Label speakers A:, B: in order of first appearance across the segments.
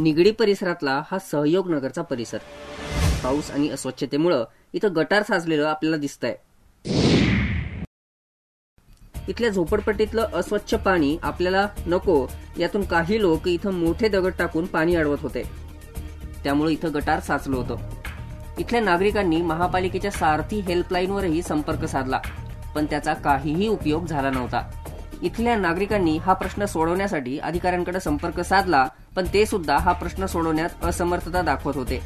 A: निगडी परिसरातला हा सहयोग नगरचा परिसर. पाऊस आणि अस्वच्छतेमुळे इथं गटार साचलेलं आपल्याला दिसतंय. इथल्या झोपडपट्टीतलं अस्वच्छ पाणी आपल्याला नको यातून काही लोक इथं मोठे दगड टाकून पाणी अडवत होते. त्यामुळे इथं गटार साचलं होतं. इथल्या नागरिकांनी महापालिकेच्या सारथी हेल्पलाईनवरही संपर्क साधला, पण त्याचा काहीही उपयोग झाला नव्हता. इथल्या नागरिकांनी हा प्रश्न सोडवण्यासाठी अधिकाऱ्यांकडे संपर्क साधला, पण ते सुद्धा हा प्रश्न सोडवण्यात असमर्थता दाखवत होते.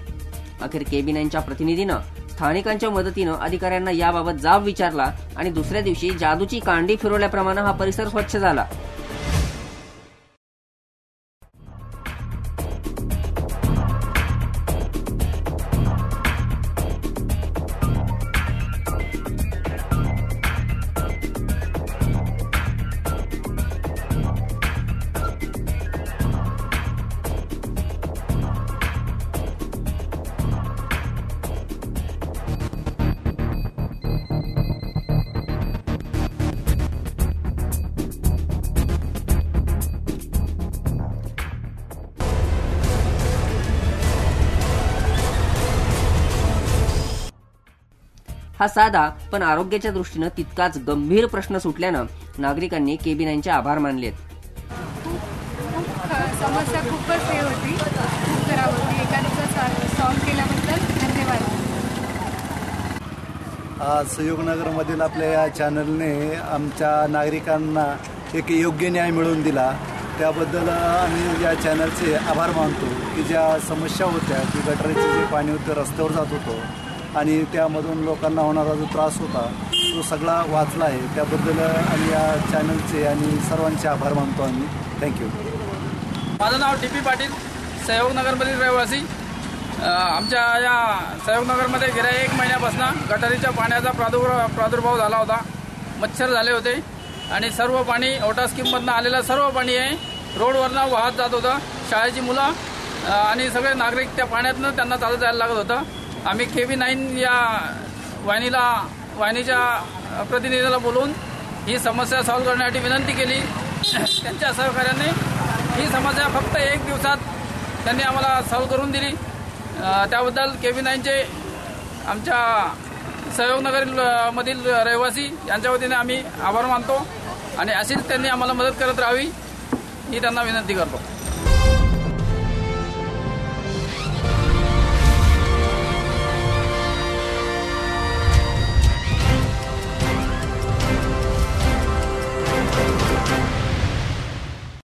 A: अखेर KB9च्या प्रतिनिधीनं स्थानिकांच्या मदतीनं अधिकाऱ्यांना याबाबत जाब विचारला आणि दुसऱ्या दिवशी जादूची कांडी फिरवल्याप्रमाणे हा परिसर स्वच्छ झाला. हा साधा पण आरोग्याच्या दृष्टीनं तितकाच गंभीर प्रश्न सुटल्यानं नागरिकांनी KB9चे आभार मानलेत.
B: समस्या खूपच हे होती, खूप खराब होती. एखाद्याचा सॉल्व्ह केल्याबद्दल धन्यवाद.
C: सहयोगनगरमधील आपल्या या चॅनलने आमच्या नागरिकांना एक योग्य न्याय मिळवून दिला. त्याबद्दल आम्ही या चॅनलचे आभार मानतो की ज्या समस्या होत्या की गटाराचे जे पाणी होतं रस्त्यावर जात होतं आणि त्यामधून लोकांना होणारा जो त्रास होता तो सगळा वाचला आहे. त्याबद्दल आम्ही या चॅनलचे आणि सर्वांचे आभार मानतो आम्ही. थँक्यू.
D: माझं नाव TP पाटील, सहयोगनगरमधील रहिवासी. आमच्या या सहयोगनगरमध्ये गेल्या 1 महिन्यापासून गटारीच्या पाण्याचा प्रादुर्भाव झाला होता. मच्छर झाले होते आणि सर्व पाणी ओटा स्कीममधनं आलेलं सर्व पाणी आहे रोडवरनं वाहत जात होतं. शाळेची मुलं आणि सगळे नागरिक त्या पाण्यातनं त्यांना चालत जायला लागत होतं. आम्ही KB9 या वाहिनीच्या प्रतिनिधीला बोलवून ही समस्या सॉल्व्ह करण्यासाठी विनंती केली. त्यांच्या सहकार्याने ही समस्या फक्त 1 दिवसात त्यांनी आम्हाला सॉल्व्ह करून दिली. त्याबद्दल KB9चे आमच्या सहयोगनगरमधील रहिवासी यांच्या वतीने आम्ही आभार मानतो आणि अशीच त्यांनी आम्हाला मदत करत राहावी ही त्यांना विनंती करतो.